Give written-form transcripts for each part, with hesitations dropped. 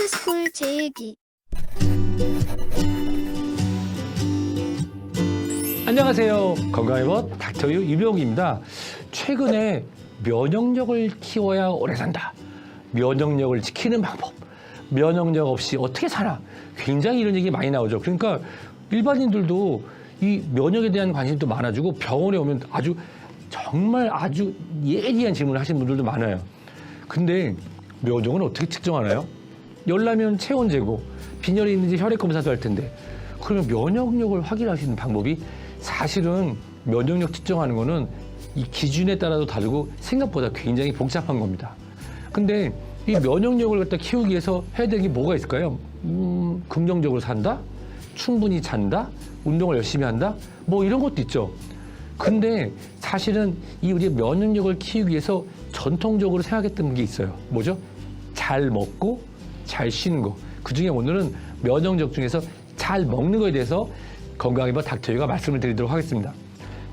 스쿨 제1기 안녕하세요. 건강해버 닥터유 유병욱입니다. 최근에 면역력을 키워야 오래 산다. 면역력을 지키는 방법. 면역력 없이 어떻게 사나. 굉장히 이런 얘기 많이 나오죠. 그러니까 일반인들도 이 면역에 대한 관심도 많아지고 병원에 오면 정말 아주 예리한 질문을 하시는 분들도 많아요. 근데 면역은 어떻게 측정하나요? 열나면 체온 재고, 빈혈이 있는지 혈액 검사도 할 텐데, 그러면 면역력을 확인할 수 있는 방법이 사실은 면역력 측정하는 거는 이 기준에 따라서 다르고 생각보다 굉장히 복잡한 겁니다. 근데 이 면역력을 갖다 키우기 위해서 해야 되는 게 뭐가 있을까요? 긍정적으로 산다? 충분히 잔다? 운동을 열심히 한다? 뭐 이런 것도 있죠. 근데 사실은 이 우리 면역력을 키우기 위해서 전통적으로 생각했던 게 있어요. 뭐죠? 잘 먹고 잘 쉬는 거. 그중에 오늘은 면역력 중에서 잘 먹는 거에 대해서 건강해버 닥터유가 말씀을 드리도록 하겠습니다.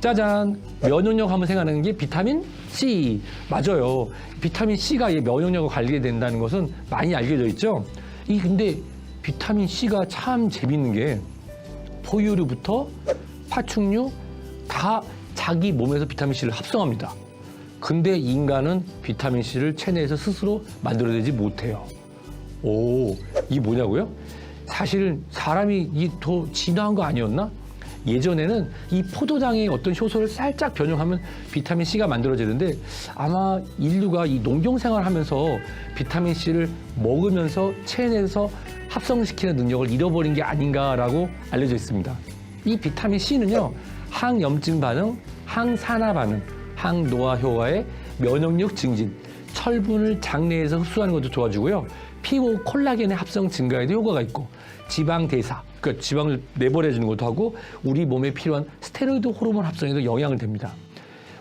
짜잔! 면역력 하면 생각나는 게 비타민 C. 맞아요. 비타민 C가 이 면역력을 관리해 된다는 것은 많이 알려져 있죠. 근데 비타민 C가 참 재밌는 게 포유류부터 파충류 다 자기 몸에서 비타민 C를 합성합니다. 근데 인간은 비타민 C를 체내에서 스스로 만들어내지 못해요. 오, 이게 뭐냐고요? 사실은 사람이 더 진화한 거 아니었나? 예전에는 이 포도당의 어떤 효소를 살짝 변형하면 비타민 C가 만들어지는데 아마 인류가 이 농경 생활을 하면서 비타민 C를 먹으면서 체내에서 합성시키는 능력을 잃어버린 게 아닌가라고 알려져 있습니다. 이 비타민 C는요, 항염증 반응, 항산화 반응, 항노화 효과에 면역력 증진, 철분을 장내에서 흡수하는 것도 도와주고요. 피부 콜라겐의 합성 증가에도 효과가 있고, 지방 대사, 그러니까 지방을 내보내주는 것도 하고, 우리 몸에 필요한 스테로이드 호르몬 합성에도 영향을 줍니다.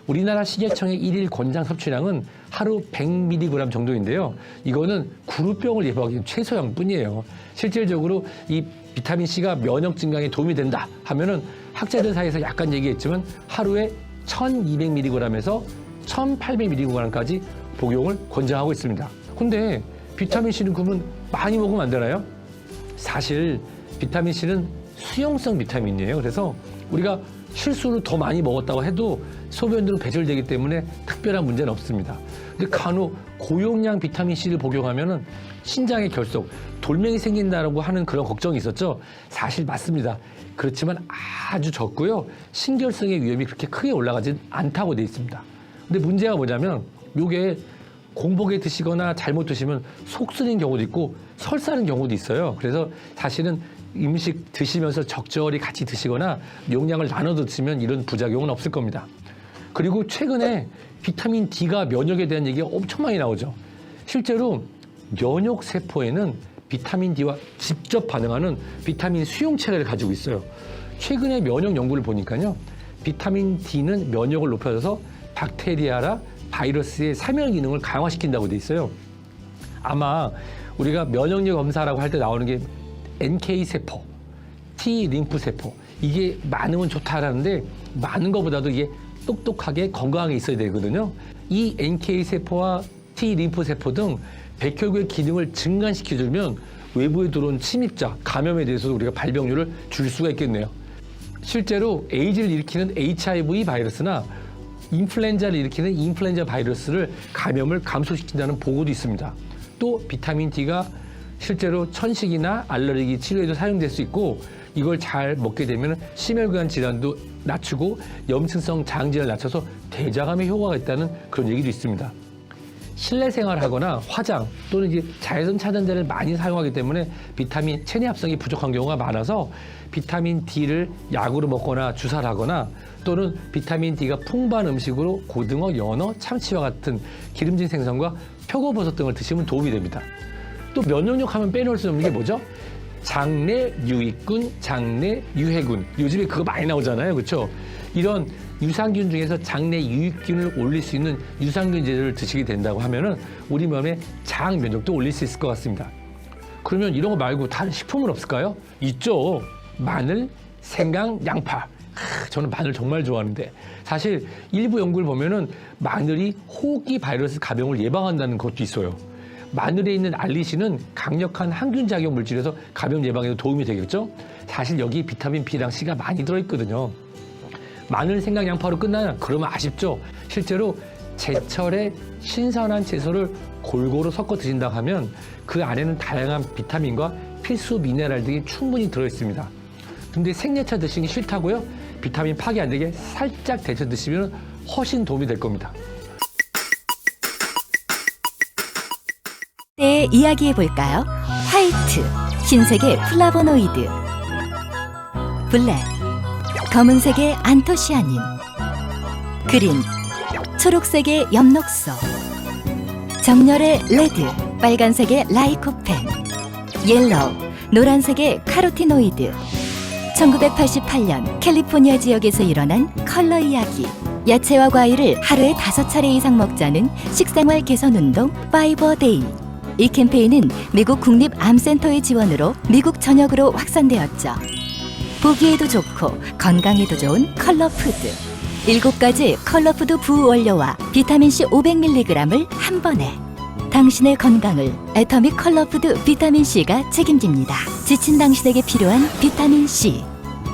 우리나라 식약청의 일일 권장 섭취량은 하루 100mg 정도인데요. 이거는 구루병을 예방하기 위한 최소량뿐이에요. 실질적으로 이 비타민 C가 면역 증강에 도움이 된다 하면은 학자들 사이에서 약간 얘기했지만 하루에 1200mg에서 1800mg까지 복용을 권장하고 있습니다. 근데 비타민 C는 그러면 많이 먹으면 안 되나요? 사실 비타민 C는 수용성 비타민이에요. 그래서 우리가 실수로 더 많이 먹었다고 해도 소변으로 배출되기 때문에 특별한 문제는 없습니다. 근데 간혹 고용량 비타민 C를 복용하면은 신장의 결석, 돌멩이 생긴다라고 하는 그런 걱정이 있었죠. 사실 맞습니다. 그렇지만 아주 적고요. 신결성의 위험이 그렇게 크게 올라가진 않다고 돼 있습니다. 근데 문제가 뭐냐면 요게 공복에 드시거나 잘못 드시면 속 쓰린 경우도 있고 설사는 경우도 있어요. 그래서 사실은 음식 드시면서 적절히 같이 드시거나 용량을 나눠 드시면 이런 부작용은 없을 겁니다. 그리고 최근에 비타민 D가 면역에 대한 얘기가 엄청 많이 나오죠. 실제로 면역 세포에는 비타민 D와 직접 반응하는 비타민 수용체를 가지고 있어요. 최근에 면역 연구를 보니까요, 비타민 D는 면역을 높여줘서 박테리아라 바이러스의 사멸 기능을 강화시킨다고 돼 있어요. 아마 우리가 면역력 검사라고 할 때 나오는 게 NK 세포, T 림프 세포, 이게 많으면 좋다라는데 많은 것보다도 이게 똑똑하게 건강하게 있어야 되거든요. 이 NK 세포와 T 림프 세포 등 백혈구의 기능을 증강시켜주면 외부에 들어온 침입자, 감염에 대해서도 우리가 발병률을 줄 수가 있겠네요. 실제로 에이즈를 일으키는 HIV 바이러스나 인플루엔자를 일으키는 인플루엔자 바이러스를 감염을 감소시킨다는 보고도 있습니다. 또 비타민 D가 실제로 천식이나 알레르기 치료에도 사용될 수 있고, 이걸 잘 먹게 되면 심혈관 질환도 낮추고 염증성 장질환을 낮춰서 대장암에 효과가 있다는 그런 얘기도 있습니다. 실내 생활하거나 화장 또는 이제 자외선 차단제를 많이 사용하기 때문에 비타민 체내 합성이 부족한 경우가 많아서 비타민 D를 약으로 먹거나 주사를 하거나 또는 비타민 D가 풍부한 음식으로 고등어, 연어, 참치와 같은 기름진 생선과 표고버섯 등을 드시면 도움이 됩니다. 또 면역력 하면 빼놓을 수 없는 게 뭐죠? 장내 유익균, 장내 유해균. 요즘에 그거 많이 나오잖아요. 그렇죠? 이런 유산균 중에서 장내 유익균을 올릴 수 있는 유산균제를 드시게 된다고 하면은 우리 몸의 장 면역도 올릴 수 있을 것 같습니다. 그러면 이런 거 말고 다른 식품은 없을까요? 있죠. 마늘, 생강, 양파. 저는 마늘 정말 좋아하는데 사실 일부 연구를 보면은 마늘이 호흡기 바이러스 감염을 예방한다는 것도 있어요. 마늘에 있는 알리신은 강력한 항균 작용 물질에서 감염 예방에도 도움이 되겠죠. 사실 여기 비타민 B랑 C가 많이 들어있거든요. 마늘, 생강, 양파로 끝나는 그러면 아쉽죠. 실제로 제철에 신선한 채소를 골고루 섞어 드신다고 하면 그 안에는 다양한 비타민과 필수 미네랄들이 충분히 들어있습니다. 근데 생야채 드시기 싫다고요? 비타민 파괴 안 되게 살짝 데쳐 드시면 훨씬 도움이 될 겁니다. 네, 이야기해볼까요? 화이트, 흰색의 플라보노이드, 블랙, 검은색의 안토시아닌, 그린, 초록색의 엽록소, 정렬의 레드, 빨간색의 라이코펜, 옐로우, 노란색의 카로티노이드. 1988년 캘리포니아 지역에서 일어난 컬러 이야기. 야채와 과일을 하루에 5차례 이상 먹자는 식생활 개선 운동 파이버 데이. 이 캠페인은 미국 국립암센터의 지원으로 미국 전역으로 확산되었죠. 보기에도 좋고 건강에도 좋은 컬러푸드. 7가지 컬러푸드 부원료와 비타민C 500mg을 한 번에. 당신의 건강을 애터믹 컬러푸드 비타민C가 책임집니다. 지친 당신에게 필요한 비타민C.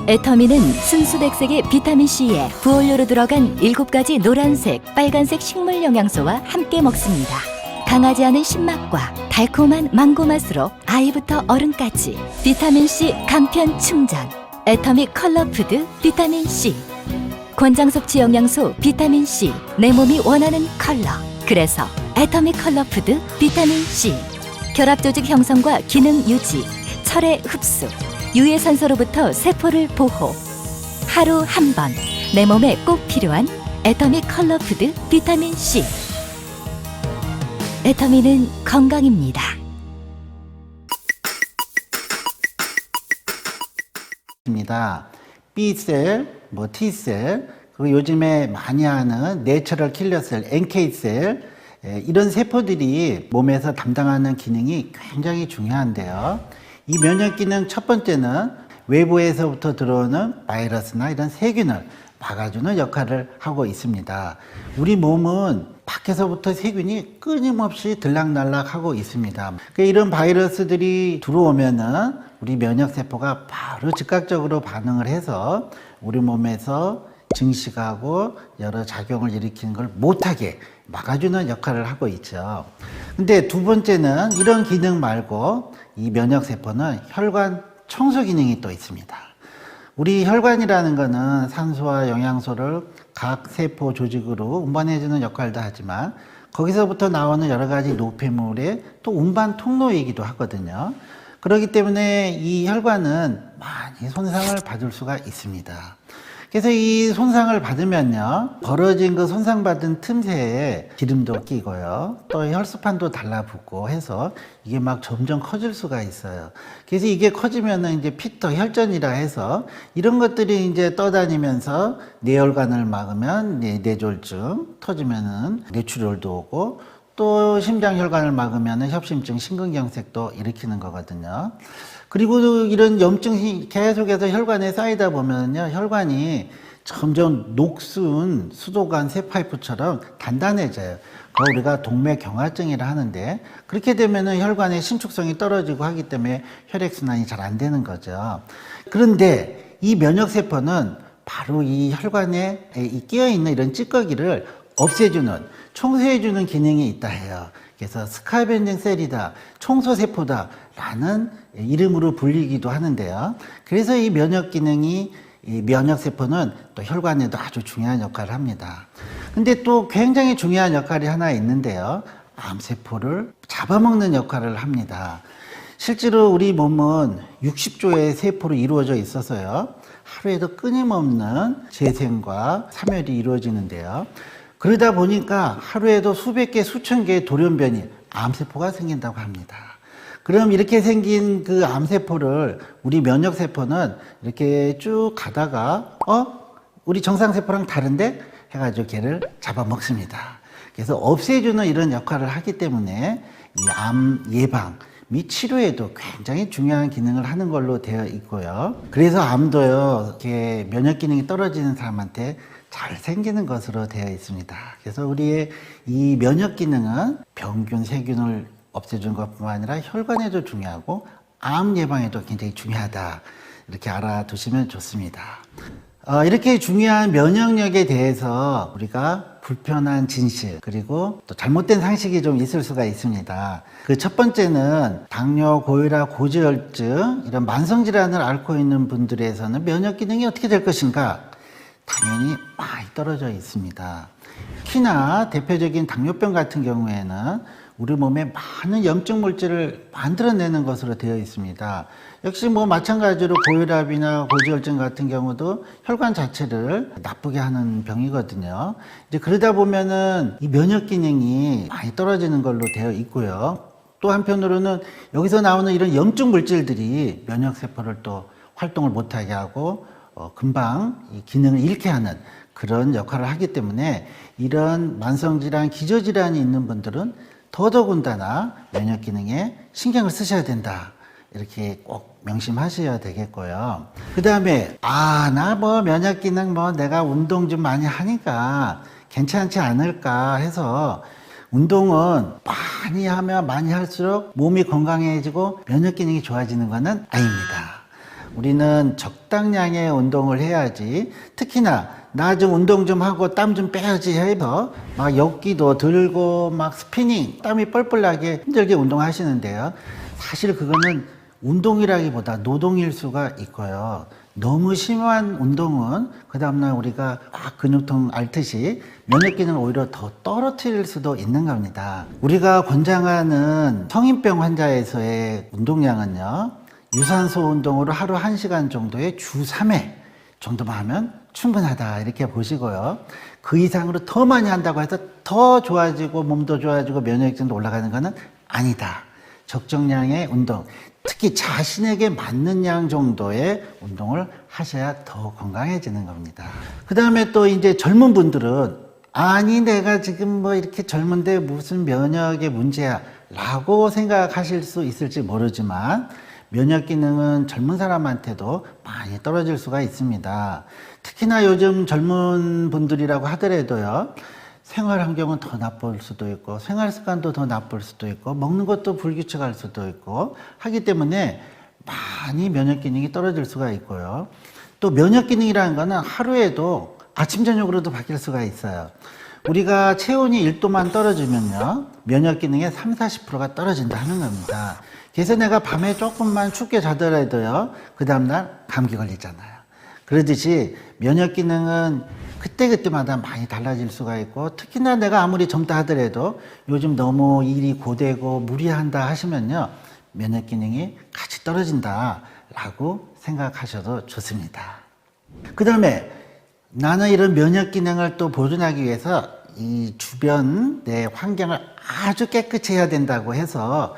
애터미는 순수백색의 비타민C에 부원료로 들어간 7가지 노란색, 빨간색 식물 영양소와 함께 먹습니다. 강하지 않은 신맛과 달콤한 망고 맛으로 아이부터 어른까지 비타민C 간편 충전. 애터믹 컬러푸드 비타민C. 권장 섭취 영양소 비타민C. 내 몸이 원하는 컬러. 그래서 애터믹 컬러푸드 비타민C. 결합조직 형성과 기능 유지, 철의 흡수, 유해산소로부터 세포를 보호. 하루 한 번 내 몸에 꼭 필요한 애터믹 컬러푸드 비타민C. 애터미는 건강입니다. B셀, T셀, 그리고 요즘에 많이 하는 내추럴 킬러셀, NK셀, 이런 세포들이 몸에서 담당하는 기능이 굉장히 중요한데요. 이 면역 기능 첫 번째는 외부에서부터 들어오는 바이러스나 이런 세균을 막아주는 역할을 하고 있습니다. 우리 몸은 밖에서부터 세균이 끊임없이 들락날락 하고 있습니다. 이런 바이러스들이 들어오면은 우리 면역세포가 바로 즉각적으로 반응을 해서 우리 몸에서 증식하고 여러 작용을 일으키는 걸 못하게 막아주는 역할을 하고 있죠. 근데 두 번째는 이런 기능 말고 이 면역세포는 혈관 청소 기능이 또 있습니다. 우리 혈관이라는 거는 산소와 영양소를 각 세포 조직으로 운반해주는 역할도 하지만 거기서부터 나오는 여러 가지 노폐물의 또 운반 통로이기도 하거든요. 그렇기 때문에 이 혈관은 많이 손상을 받을 수가 있습니다. 그래서 이 손상을 받으면요, 벌어진 그 손상받은 틈새에 기름도 끼고요, 또 혈소판도 달라붙고 해서 이게 막 점점 커질 수가 있어요. 그래서 이게 커지면은 이제 피터 혈전이라 해서 이런 것들이 이제 떠다니면서 뇌혈관을 막으면 뇌졸중, 터지면은 뇌출혈도 오고, 또 심장혈관을 막으면은 협심증, 심근경색도 일으키는 거거든요. 그리고 이런 염증이 계속해서 혈관에 쌓이다 보면요, 혈관이 점점 녹슨 수도관 쇠파이프처럼 단단해져요. 그걸 우리가 동맥경화증이라 하는데, 그렇게 되면은 혈관의 신축성이 떨어지고 하기 때문에 혈액순환이 잘 안 되는 거죠. 그런데 이 면역세포는 바로 이 혈관에 끼어있는 이런 찌꺼기를 없애주는, 청소해주는 기능이 있다 해요. 그래서 스카벤징 셀이다, 청소세포다 라는 이름으로 불리기도 하는데요. 그래서 이 면역 기능이, 이 면역세포는 또 혈관에도 아주 중요한 역할을 합니다. 근데 또 굉장히 중요한 역할이 하나 있는데요. 암세포를 잡아먹는 역할을 합니다. 실제로 우리 몸은 60조의 세포로 이루어져 있어서요, 하루에도 끊임없는 재생과 사멸이 이루어지는데요. 그러다 보니까 하루에도 수백 개, 수천 개의 돌연변이, 암세포가 생긴다고 합니다. 그럼 이렇게 생긴 그 암세포를 우리 면역세포는 이렇게 쭉 가다가 우리 정상세포랑 다른데? 해가지고 걔를 잡아먹습니다. 그래서 없애주는 이런 역할을 하기 때문에 이 암 예방 및 치료에도 굉장히 중요한 기능을 하는 걸로 되어 있고요. 그래서 암도요, 이렇게 면역 기능이 떨어지는 사람한테 잘 생기는 것으로 되어 있습니다. 그래서 우리의 이 면역 기능은 병균, 세균을 없애주는 것뿐만 아니라 혈관에도 중요하고 암 예방에도 굉장히 중요하다. 이렇게 알아두시면 좋습니다. 이렇게 중요한 면역력에 대해서 우리가 불편한 진실 그리고 또 잘못된 상식이 좀 있을 수가 있습니다. 그 첫 번째는 당뇨, 고혈압, 고지혈증 이런 만성 질환을 앓고 있는 분들에서는 면역 기능이 어떻게 될 것인가? 당연히 많이 떨어져 있습니다. 특히나 대표적인 당뇨병 같은 경우에는 우리 몸에 많은 염증 물질을 만들어내는 것으로 되어 있습니다. 역시 뭐 마찬가지로 고혈압이나 고지혈증 같은 경우도 혈관 자체를 나쁘게 하는 병이거든요. 이제 그러다 보면은 이 면역 기능이 많이 떨어지는 걸로 되어 있고요. 또 한편으로는 여기서 나오는 이런 염증 물질들이 면역 세포를 또 활동을 못하게 하고 금방 이 기능을 잃게 하는 그런 역할을 하기 때문에 이런 만성질환, 기저질환이 있는 분들은 더더군다나 면역 기능에 신경을 쓰셔야 된다. 이렇게 꼭 명심하셔야 되겠고요. 그 다음에 나 뭐 면역 기능 내가 운동 좀 많이 하니까 괜찮지 않을까 해서 운동은 많이 하면 많이 할수록 몸이 건강해지고 면역 기능이 좋아지는 것은 아닙니다. 우리는 적당량의 운동을 해야지, 특히나 나 좀 운동 좀 하고 땀 좀 빼야지 해서 막 역기도 들고 막 스피닝 땀이 뻘뻘 나게 힘들게 운동하시는데요. 사실 그거는 운동이라기보다 노동일 수가 있고요. 너무 심한 운동은 그 다음날 우리가 막 근육통 앓듯이 면역 기능을 오히려 더 떨어뜨릴 수도 있는 겁니다. 우리가 권장하는 성인병 환자에서의 운동량은요, 유산소 운동으로 하루 1시간 정도에 주 3회 정도만 하면 충분하다 이렇게 보시고요. 그 이상으로 더 많이 한다고 해서 더 좋아지고 몸도 좋아지고 면역력도 올라가는 것은 아니다. 적정량의 운동, 특히 자신에게 맞는 양 정도의 운동을 하셔야 더 건강해지는 겁니다. 그 다음에 또 이제 젊은 분들은 아니 내가 지금 뭐 이렇게 젊은데 무슨 면역의 문제야 라고 생각하실 수 있을지 모르지만 면역 기능은 젊은 사람한테도 많이 떨어질 수가 있습니다. 특히나 요즘 젊은 분들이라고 하더라도요, 생활 환경은 더 나쁠 수도 있고 생활 습관도 더 나쁠 수도 있고 먹는 것도 불규칙할 수도 있고 하기 때문에 많이 면역 기능이 떨어질 수가 있고요. 또 면역 기능이라는 거는 하루에도 아침 저녁으로도 바뀔 수가 있어요. 우리가 체온이 1도만 떨어지면요, 면역 기능의 30-40%가 떨어진다 하는 겁니다. 그래서 내가 밤에 조금만 춥게 자더라도요, 그 다음날 감기 걸리잖아요. 그러듯이 면역 기능은 그때그때마다 많이 달라질 수가 있고, 특히나 내가 아무리 젊다 하더라도 요즘 너무 일이 고되고 무리한다 하시면요, 면역 기능이 같이 떨어진다 라고 생각하셔도 좋습니다. 그 다음에 나는 이런 면역 기능을 또 보존하기 위해서 이 주변 내 환경을 아주 깨끗이 해야 된다고 해서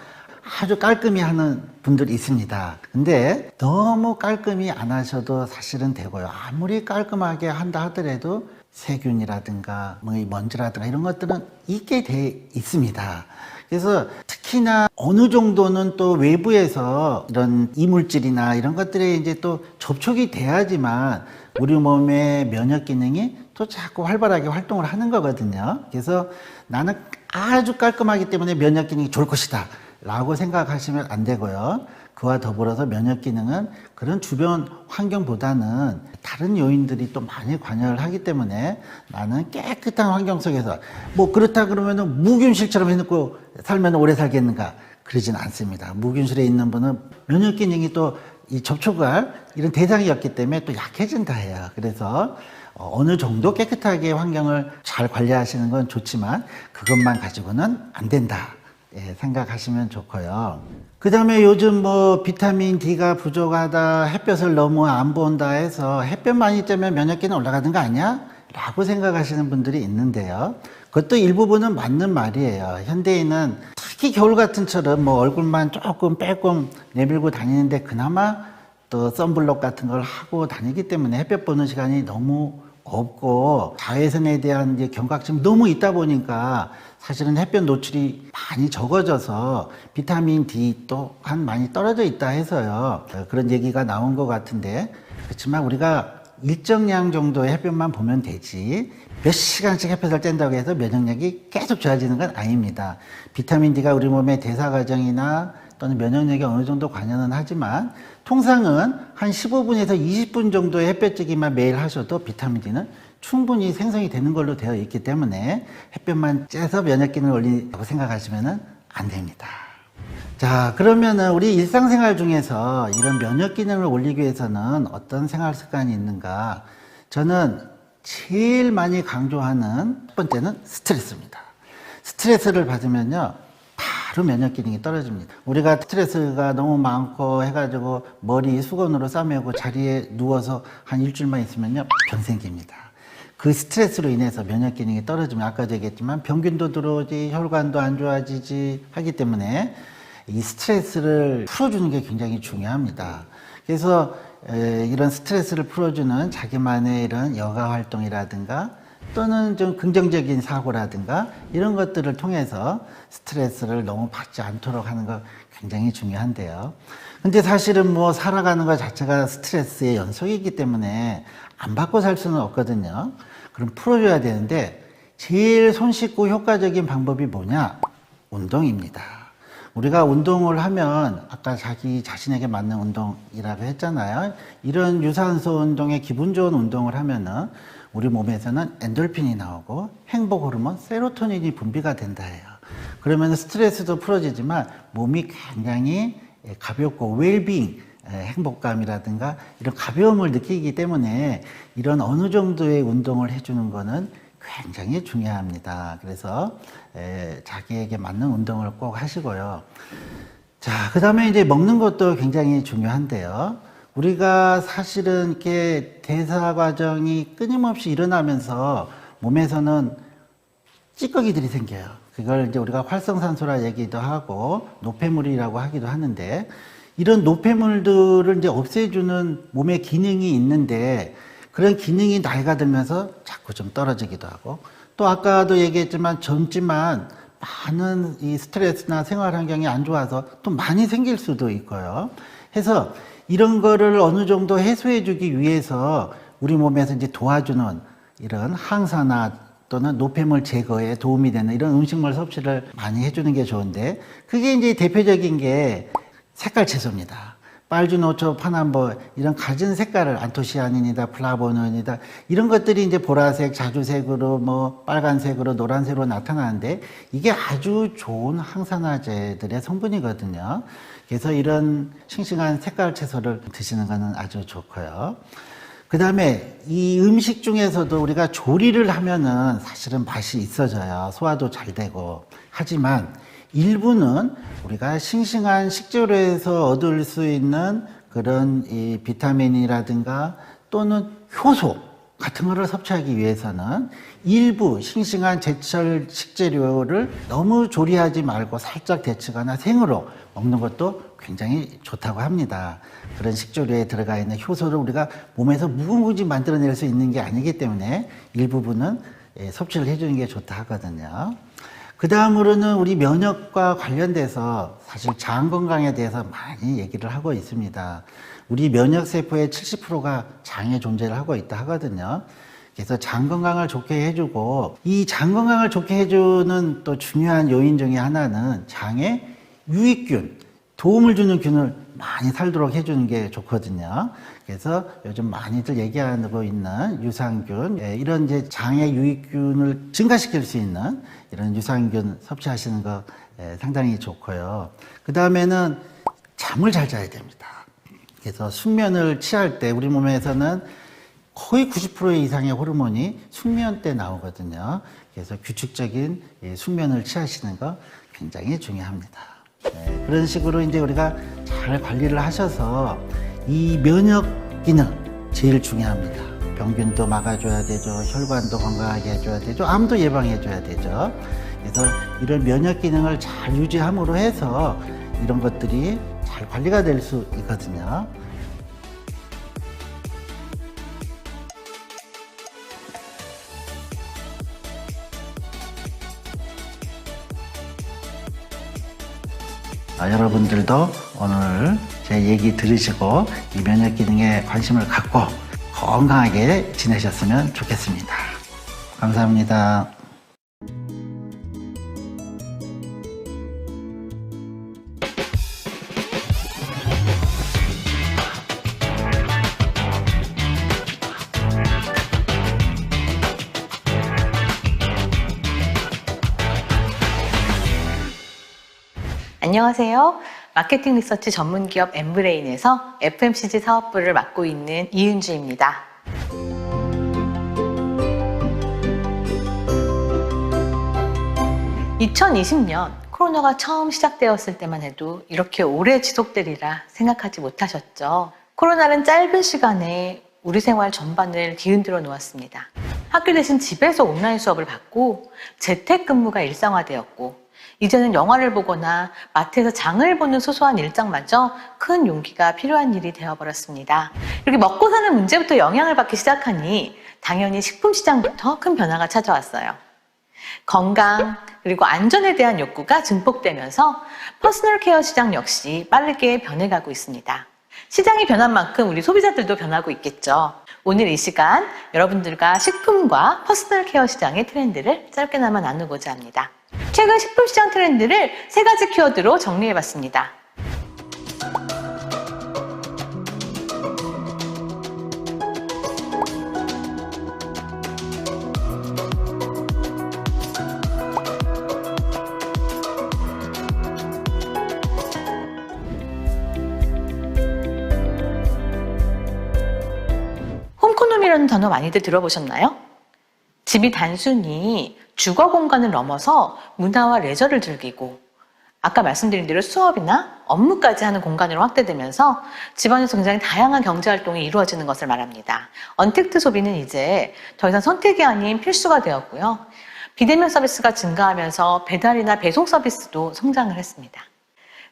아주 깔끔히 하는 분들이 있습니다. 근데 너무 깔끔히 안 하셔도 사실은 되고요. 아무리 깔끔하게 한다 하더라도 세균이라든가 뭐 먼지라든가 이런 것들은 있게 돼 있습니다. 그래서 특히나 어느 정도는 또 외부에서 이런 이물질이나 이런 것들에 이제 또 접촉이 돼야지만 우리 몸의 면역 기능이 또 자꾸 활발하게 활동을 하는 거거든요. 그래서 나는 아주 깔끔하기 때문에 면역 기능이 좋을 것이다 라고 생각하시면 안 되고요. 그와 더불어서 면역 기능은 그런 주변 환경보다는 다른 요인들이 또 많이 관여를 하기 때문에 나는 깨끗한 환경 속에서 뭐 그렇다 그러면은 무균실처럼 해놓고 살면 오래 살겠는가? 그러진 않습니다. 무균실에 있는 분은 면역 기능이 또 이 접촉할 이런 대상이었기 때문에 또 약해진다 해요. 그래서 어느 정도 깨끗하게 환경을 잘 관리하시는 건 좋지만 그것만 가지고는 안 된다. 생각하시면 좋고요. 그 다음에 요즘 뭐 비타민 D가 부족하다, 햇볕을 너무 안 본다 해서 햇볕 많이 쬐면 면역기능 올라가는 거 아니야? 라고 생각하시는 분들이 있는데요. 그것도 일부분은 맞는 말이에요. 현대인은 특히 겨울 같은처럼 뭐 얼굴만 조금 빼꼼 내밀고 다니는데 그나마 또 선블록 같은 걸 하고 다니기 때문에 햇볕 보는 시간이 너무 없고 자외선에 대한 이제 경각심이 너무 있다 보니까 사실은 햇볕 노출이 많이 적어져서 비타민 D 또한 많이 떨어져 있다 해서요. 그런 얘기가 나온 것 같은데, 그렇지만 우리가 일정량 정도의 햇볕만 보면 되지 몇 시간씩 햇볕을 쬐다고 해서 면역력이 계속 좋아지는 건 아닙니다. 비타민 D가 우리 몸의 대사 과정이나 또는 면역력에 어느 정도 관여는 하지만 통상은 한 15분에서 20분 정도의 햇볕 쬐기만 매일 하셔도 비타민 D는 충분히 생성이 되는 걸로 되어 있기 때문에 햇볕만 쬐서 면역 기능을 올린다고 생각하시면 안 됩니다. 자, 그러면은 우리 일상생활 중에서 이런 면역 기능을 올리기 위해서는 어떤 생활 습관이 있는가? 저는 제일 많이 강조하는 첫 번째는 스트레스입니다. 스트레스를 받으면요, 바로 면역 기능이 떨어집니다. 우리가 스트레스가 너무 많고 해가지고 머리 수건으로 싸매고 자리에 누워서 한 일주일만 있으면요, 병 생깁니다. 그 스트레스로 인해서 면역 기능이 떨어지면 아까도 얘기했지만 병균도 들어오지, 혈관도 안 좋아지지 하기 때문에 이 스트레스를 풀어주는 게 굉장히 중요합니다. 그래서 이런 스트레스를 풀어주는 자기만의 이런 여가 활동이라든가 또는 좀 긍정적인 사고라든가 이런 것들을 통해서 스트레스를 너무 받지 않도록 하는 거 굉장히 중요한데요. 근데 사실은 뭐 살아가는 것 자체가 스트레스의 연속이기 때문에 안 받고 살 수는 없거든요. 그럼 풀어줘야 되는데 제일 손쉽고 효과적인 방법이 뭐냐? 운동입니다. 우리가 운동을 하면 아까 자기 자신에게 맞는 운동이라고 했잖아요. 이런 유산소 운동에 기분 좋은 운동을 하면은 우리 몸에서는 엔돌핀이 나오고 행복 호르몬 세로토닌이 분비가 된다 해요. 그러면 스트레스도 풀어지지만 몸이 굉장히 가볍고 웰빙, 행복감이라든가 이런 가벼움을 느끼기 때문에 이런 어느 정도의 운동을 해주는 거는 굉장히 중요합니다. 그래서 자기에게 맞는 운동을 꼭 하시고요. 자, 그 다음에 이제 먹는 것도 굉장히 중요한데요. 우리가 사실은 이렇게 대사 과정이 끊임없이 일어나면서 몸에서는 찌꺼기들이 생겨요. 그걸 이제 우리가 활성산소라 얘기도 하고 노폐물이라고 하기도 하는데 이런 노폐물들을 이제 없애주는 몸의 기능이 있는데 그런 기능이 나이가 들면서 자꾸 좀 떨어지기도 하고 또 아까도 얘기했지만 젊지만 많은 이 스트레스나 생활 환경이 안 좋아서 또 많이 생길 수도 있고요. 해서 이런 거를 어느 정도 해소해 주기 위해서 우리 몸에서 이제 도와주는 이런 항산화 또는 노폐물 제거에 도움이 되는 이런 음식물 섭취를 많이 해주는 게 좋은데 그게 이제 대표적인 게 색깔 채소입니다. 빨주노초, 파남보 이런 가진 색깔을 안토시아닌이다, 플라보노인이다 이런 것들이 이제 보라색, 자주색으로 뭐 빨간색으로 노란색으로 나타나는데 이게 아주 좋은 항산화제들의 성분이거든요. 그래서 이런 싱싱한 색깔 채소를 드시는 것은 아주 좋고요. 그 다음에 이 음식 중에서도 우리가 조리를 하면은 사실은 맛이 있어져요. 소화도 잘 되고. 하지만 일부는 우리가 싱싱한 식재료에서 얻을 수 있는 그런 이 비타민이라든가 또는 효소 같은 거를 섭취하기 위해서는 일부 싱싱한 제철 식재료를 너무 조리하지 말고 살짝 데치거나 생으로 먹는 것도 굉장히 좋다고 합니다. 그런 식재료에 들어가 있는 효소를 우리가 몸에서 무궁무진 만들어낼 수 있는 게 아니기 때문에 일부분은 섭취를 해주는 게 좋다 하거든요. 그 다음으로는 우리 면역과 관련돼서 사실 장 건강에 대해서 많이 얘기를 하고 있습니다. 우리 면역세포의 70%가 장에 존재를 하고 있다 하거든요. 그래서 장 건강을 좋게 해주고 이 장 건강을 좋게 해주는 또 중요한 요인 중에 하나는 장에 유익균, 도움을 주는 균을 많이 살도록 해주는 게 좋거든요. 그래서 요즘 많이들 얘기하고 있는 유산균, 이런 이제 장의 유익균을 증가시킬 수 있는 이런 유산균 섭취하시는 거 상당히 좋고요. 그 다음에는 잠을 잘 자야 됩니다. 그래서 숙면을 취할 때 우리 몸에서는 거의 90% 이상의 호르몬이 숙면 때 나오거든요. 그래서 규칙적인 숙면을 취하시는 거 굉장히 중요합니다. 그런 식으로 이제 우리가 잘 관리를 하셔서 이 면역 기능 제일 중요합니다. 병균도 막아줘야 되죠. 혈관도 건강하게 해줘야 되죠. 암도 예방해줘야 되죠. 그래서 이런 면역 기능을 잘 유지함으로 해서 이런 것들이 잘 관리가 될 수 있거든요. 여러분들도 오늘 제 얘기 들으시고 이 면역 기능에 관심을 갖고 건강하게 지내셨으면 좋겠습니다. 감사합니다. 안녕하세요. 마케팅 리서치 전문기업 엠브레인에서 FMCG 사업부를 맡고 있는 이은주입니다. (2020년) 코로나가 처음 시작되었을 때만 해도 이렇게 오래 지속되리라 생각하지 못하셨죠. 코로나는 짧은 시간에 우리 생활 전반을 뒤흔들어 놓았습니다. 학교 대신 집에서 온라인 수업을 받고 재택근무가 일상화되었고, 이제는 영화를 보거나 마트에서 장을 보는 소소한 일정마저 큰 용기가 필요한 일이 되어버렸습니다. 이렇게 먹고 사는 문제부터 영향을 받기 시작하니 당연히 식품 시장부터 큰 변화가 찾아왔어요. 건강 그리고 안전에 대한 욕구가 증폭되면서 퍼스널 케어 시장 역시 빠르게 변해가고 있습니다. 시장이 변한 만큼 우리 소비자들도 변하고 있겠죠. 오늘 이 시간 여러분들과 식품과 퍼스널 케어 시장의 트렌드를 짧게나마 나누고자 합니다. 최근 식품 시장 트렌드를 3가지 키워드로 정리해봤습니다. 홈코노미라는 단어 많이들 들어보셨나요? 집이 단순히 주거 공간을 넘어서 문화와 레저를 즐기고, 아까 말씀드린 대로 수업이나 업무까지 하는 공간으로 확대되면서 집안에서 굉장히 다양한 경제활동이 이루어지는 것을 말합니다. 언택트 소비는 이제 더 이상 선택이 아닌 필수가 되었고요. 비대면 서비스가 증가하면서 배달이나 배송 서비스도 성장을 했습니다.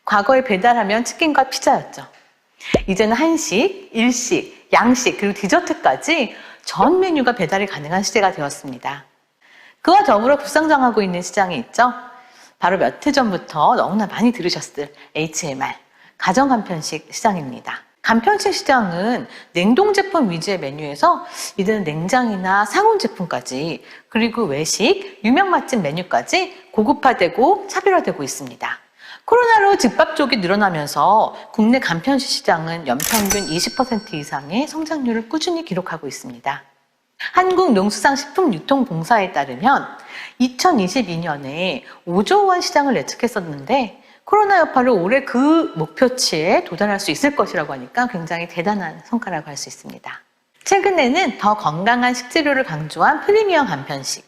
과거에 배달하면 치킨과 피자였죠. 이제는 한식, 일식, 양식, 그리고 디저트까지 전 메뉴가 배달이 가능한 시대가 되었습니다. 그와 더불어 급성장하고 있는 시장이 있죠. 바로 몇 해 전부터 너무나 많이 들으셨을 HMR, 가정간편식 시장입니다. 간편식 시장은 냉동 제품 위주의 메뉴에서 이제는 냉장이나 상온 제품까지, 그리고 외식, 유명 맛집 메뉴까지 고급화되고 차별화되고 있습니다. 코로나로 집밥 쪽이 늘어나면서 국내 간편식 시장은 연평균 20% 이상의 성장률을 꾸준히 기록하고 있습니다. 한국농수산식품유통공사에 따르면 2022년에 5조 원 시장을 예측했었는데, 코로나 여파로 올해 그 목표치에 도달할 수 있을 것이라고 하니까 굉장히 대단한 성과라고 할 수 있습니다. 최근에는 더 건강한 식재료를 강조한 프리미엄 간편식,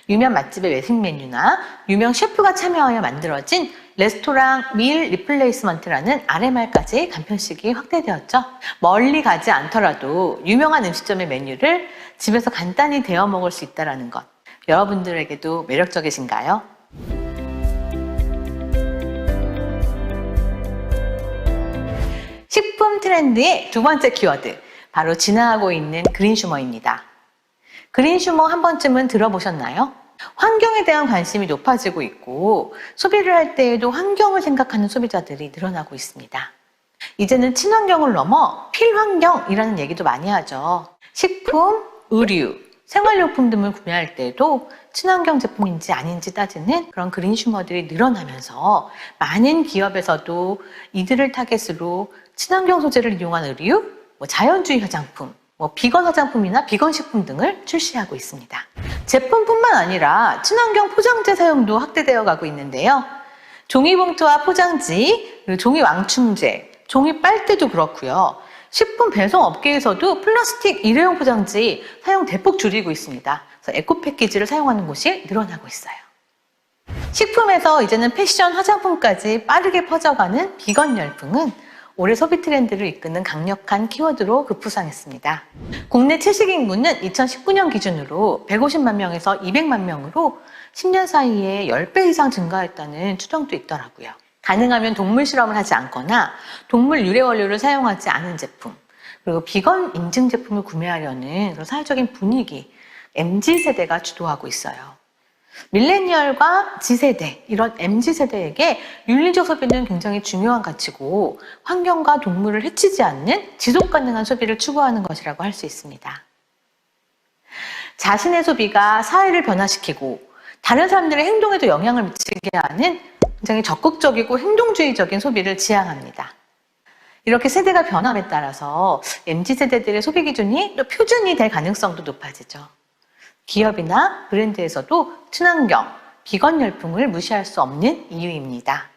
유명 맛집의 외식 메뉴나 유명 셰프가 참여하여 만들어진 레스토랑 밀 리플레이스먼트라는 RMR까지 간편식이 확대되었죠. 멀리 가지 않더라도 유명한 음식점의 메뉴를 집에서 간단히 데워 먹을 수 있다는 것, 여러분들에게도 매력적이신가요? 식품 트렌드의 2번째 키워드, 바로 진화하고 있는 그린슈머입니다. 그린슈머 한 번쯤은 들어보셨나요? 환경에 대한 관심이 높아지고 있고, 소비를 할 때에도 환경을 생각하는 소비자들이 늘어나고 있습니다. 이제는 친환경을 넘어 필환경이라는 얘기도 많이 하죠. 식품, 의류, 생활용품 등을 구매할 때도 친환경 제품인지 아닌지 따지는 그런 그린슈머들이 늘어나면서 많은 기업에서도 이들을 타겟으로 친환경 소재를 이용한 의류, 자연주의 화장품, 비건 화장품이나 비건 식품 등을 출시하고 있습니다. 제품뿐만 아니라 친환경 포장재 사용도 확대되어 가고 있는데요. 종이봉투와 포장지, 그리고 종이 왕충제, 종이 빨대도 그렇고요. 식품 배송 업계에서도 플라스틱 일회용 포장지 사용 대폭 줄이고 있습니다. 그래서 에코 패키지를 사용하는 곳이 늘어나고 있어요. 식품에서 이제는 패션, 화장품까지 빠르게 퍼져가는 비건 열풍은 올해 소비 트렌드를 이끄는 강력한 키워드로 급부상했습니다. 국내 채식 인구는 2019년 기준으로 150만 명에서 200만 명으로 10년 사이에 10배 이상 증가했다는 추정도 있더라고요. 가능하면 동물 실험을 하지 않거나 동물 유래 원료를 사용하지 않은 제품, 그리고 비건 인증 제품을 구매하려는 그런 사회적인 분위기, MZ세대가 주도하고 있어요. 밀레니얼과 Z세대, 이런 MZ세대에게 윤리적 소비는 굉장히 중요한 가치고 환경과 동물을 해치지 않는 지속 가능한 소비를 추구하는 것이라고 할 수 있습니다. 자신의 소비가 사회를 변화시키고 다른 사람들의 행동에도 영향을 미치게 하는 굉장히 적극적이고 행동주의적인 소비를 지향합니다. 이렇게 세대가 변함에 따라서 MZ세대들의 소비 기준이 또 표준이 될 가능성도 높아지죠. 기업이나 브랜드에서도 친환경, 비건 열풍을 무시할 수 없는 이유입니다.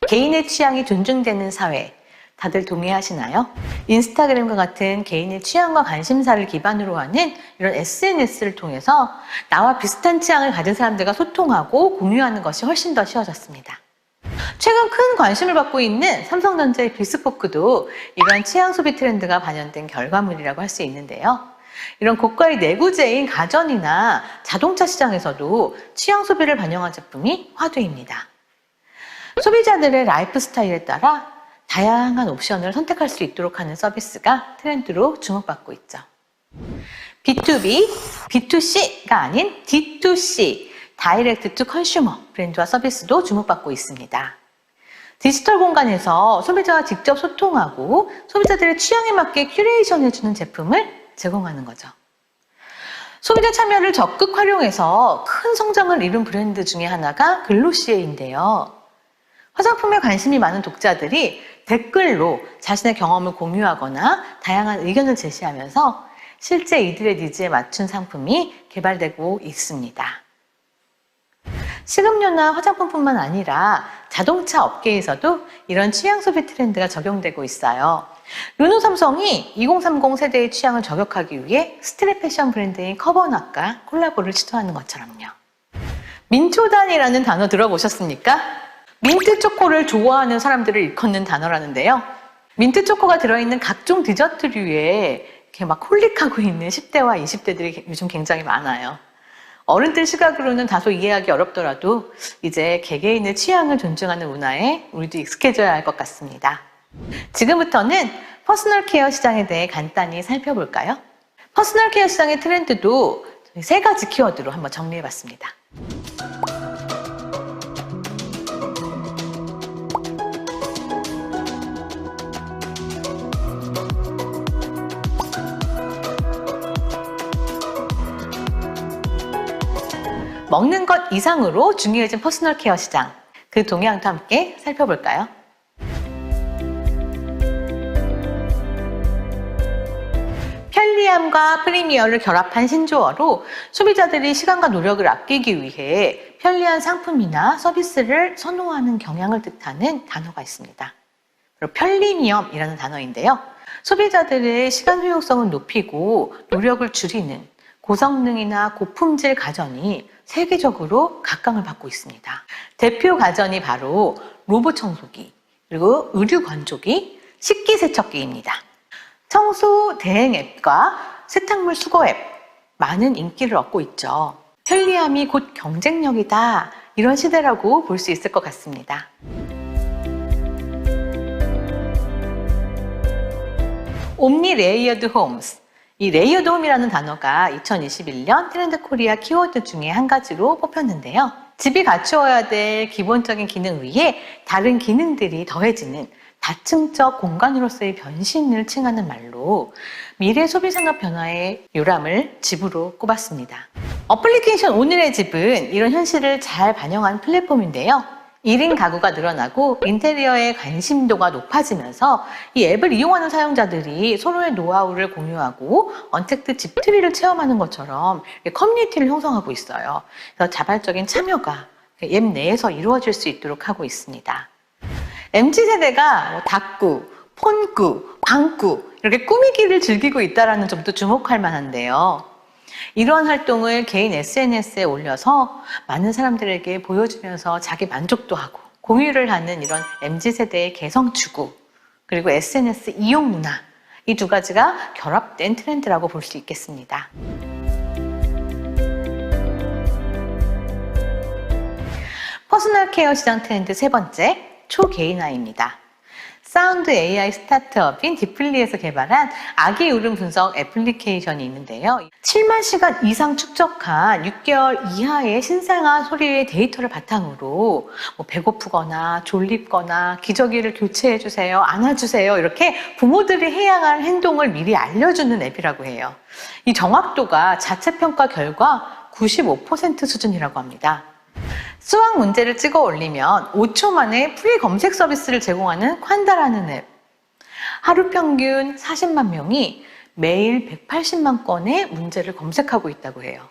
개인의 취향이 존중되는 사회, 다들 동의하시나요? 인스타그램과 같은 개인의 취향과 관심사를 기반으로 하는 이런 SNS를 통해서 나와 비슷한 취향을 가진 사람들과 소통하고 공유하는 것이 훨씬 더 쉬워졌습니다. 최근 큰 관심을 받고 있는 삼성전자의 비스포크도 이러한 취향 소비 트렌드가 반영된 결과물이라고 할 수 있는데요. 이런 고가의 내구재인 가전이나 자동차 시장에서도 취향 소비를 반영한 제품이 화두입니다. 소비자들의 라이프 스타일에 따라 다양한 옵션을 선택할 수 있도록 하는 서비스가 트렌드로 주목받고 있죠. B2B, B2C가 아닌 D2C, 다이렉트 투 컨슈머 브랜드와 서비스도 주목받고 있습니다. 디지털 공간에서 소비자와 직접 소통하고 소비자들의 취향에 맞게 큐레이션해주는 제품을 제공하는 거죠. 소비자 참여를 적극 활용해서 큰 성장을 이룬 브랜드 중에 하나가 글로시에인데요. 화장품에 관심이 많은 독자들이 댓글로 자신의 경험을 공유하거나 다양한 의견을 제시하면서 실제 이들의 니즈에 맞춘 상품이 개발되고 있습니다. 식음료나 화장품뿐만 아니라 자동차 업계에서도 이런 취향 소비 트렌드가 적용되고 있어요. 르노 삼성이 2030 세대의 취향을 저격하기 위해 스트릿 패션 브랜드인 커버넛과 콜라보를 시도하는 것처럼요. 민초단이라는 단어 들어보셨습니까? 민트 초코를 좋아하는 사람들을 일컫는 단어라는데요. 민트 초코가 들어있는 각종 디저트류에 이렇게 막 홀릭하고 있는 10대와 20대들이 요즘 굉장히 많아요. 어른들 시각으로는 다소 이해하기 어렵더라도 이제 개개인의 취향을 존중하는 문화에 우리도 익숙해져야 할 것 같습니다. 지금부터는 퍼스널 케어 시장에 대해 간단히 살펴볼까요? 퍼스널 케어 시장의 트렌드도 3가지 키워드로 한번 정리해봤습니다. 먹는 것 이상으로 중요해진 퍼스널 케어 시장, 그 동향도 함께 살펴볼까요? 편리함과 프리미엄을 결합한 신조어로 소비자들이 시간과 노력을 아끼기 위해 편리한 상품이나 서비스를 선호하는 경향을 뜻하는 단어가 있습니다. 바로 편리미엄이라는 단어인데요. 소비자들의 시간 효율성을 높이고 노력을 줄이는 고성능이나 고품질 가전이 세계적으로 각광을 받고 있습니다. 대표 가전이 바로 로봇 청소기, 그리고 의류 건조기, 식기세척기입니다. 청소 대행 앱과 세탁물 수거 앱, 많은 인기를 얻고 있죠. 편리함이 곧 경쟁력이다, 이런 시대라고 볼 수 있을 것 같습니다. 옴니 레이어드 홈스, 이 레이어드 홈이라는 단어가 2021년 트렌드 코리아 키워드 중에 한 가지로 뽑혔는데요. 집이 갖추어야 될 기본적인 기능 위에 다른 기능들이 더해지는 다층적 공간으로서의 변신을 칭하는 말로 미래 소비 산업 변화의 요람을 집으로 꼽았습니다. 어플리케이션 오늘의 집은 이런 현실을 잘 반영한 플랫폼인데요. 1인 가구가 늘어나고 인테리어에 관심도가 높아지면서 이 앱을 이용하는 사용자들이 서로의 노하우를 공유하고 언택트 집트리를 체험하는 것처럼 커뮤니티를 형성하고 있어요. 그래서 자발적인 참여가 앱 내에서 이루어질 수 있도록 하고 있습니다. MZ세대가 다꾸, 폰꾸, 방꾸 이렇게 꾸미기를 즐기고 있다는 점도 주목할 만한데요. 이러한 활동을 개인 SNS에 올려서 많은 사람들에게 보여주면서 자기 만족도 하고 공유를 하는 이런 MZ세대의 개성 추구, 그리고 SNS 이용 문화, 이 두 가지가 결합된 트렌드라고 볼 수 있겠습니다. 퍼스널 케어 시장 트렌드 3번째, 초개인화입니다. 사운드 AI 스타트업인 디플리에서 개발한 아기 울음 분석 애플리케이션이 있는데요. 7만 시간 이상 축적한 6개월 이하의 신생아 소리의 데이터를 바탕으로 배고프거나 졸립거나 기저귀를 교체해주세요, 안아주세요 이렇게 부모들이 해야 할 행동을 미리 알려주는 앱이라고 해요. 이 정확도가 자체 평가 결과 95% 수준이라고 합니다. 수학 문제를 찍어 올리면 5초 만에 프리 검색 서비스를 제공하는 콴다라는 앱. 하루 평균 40만 명이 매일 180만 건의 문제를 검색하고 있다고 해요.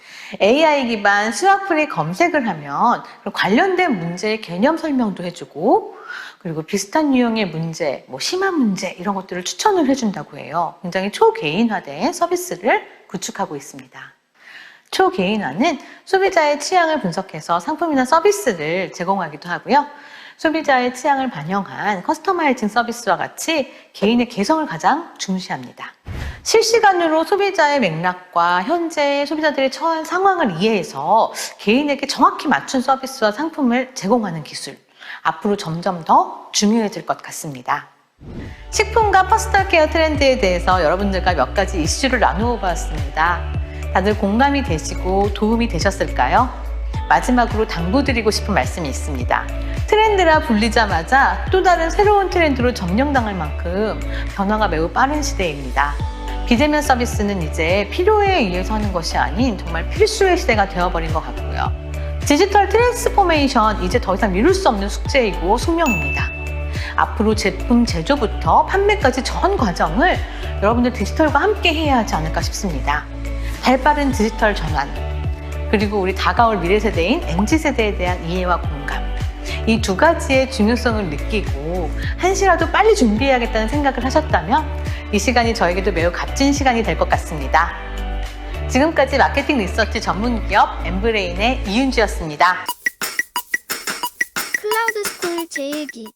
AI 기반 수학 프리 검색을 하면 관련된 문제의 개념 설명도 해주고 그리고 비슷한 유형의 문제, 심한 문제 이런 것들을 추천을 해준다고 해요. 굉장히 초개인화된 서비스를 구축하고 있습니다. 초개인화는 소비자의 취향을 분석해서 상품이나 서비스를 제공하기도 하고요. 소비자의 취향을 반영한 커스터마이징 서비스와 같이 개인의 개성을 가장 중시합니다. 실시간으로 소비자의 맥락과 현재 소비자들이 처한 상황을 이해해서 개인에게 정확히 맞춘 서비스와 상품을 제공하는 기술. 앞으로 점점 더 중요해질 것 같습니다. 식품과 퍼스널 케어 트렌드에 대해서 여러분들과 몇 가지 이슈를 나누어 보았습니다. 다들 공감이 되시고 도움이 되셨을까요? 마지막으로 당부드리고 싶은 말씀이 있습니다. 트렌드라 불리자마자 또 다른 새로운 트렌드로 점령당할 만큼 변화가 매우 빠른 시대입니다. 비대면 서비스는 이제 필요에 의해서 하는 것이 아닌 정말 필수의 시대가 되어버린 것 같고요. 디지털 트랜스포메이션 이제 더 이상 미룰 수 없는 숙제이고 숙명입니다. 앞으로 제품 제조부터 판매까지 전 과정을 여러분들 디지털과 함께 해야 하지 않을까 싶습니다. 발빠른 디지털 전환, 그리고 우리 다가올 미래 세대인 MZ세대에 대한 이해와 공감, 이 두 가지의 중요성을 느끼고 한시라도 빨리 준비해야겠다는 생각을 하셨다면 이 시간이 저에게도 매우 값진 시간이 될 것 같습니다. 지금까지 마케팅 리서치 전문기업 엠브레인의 이윤주였습니다. 클라우드 스쿨 제1기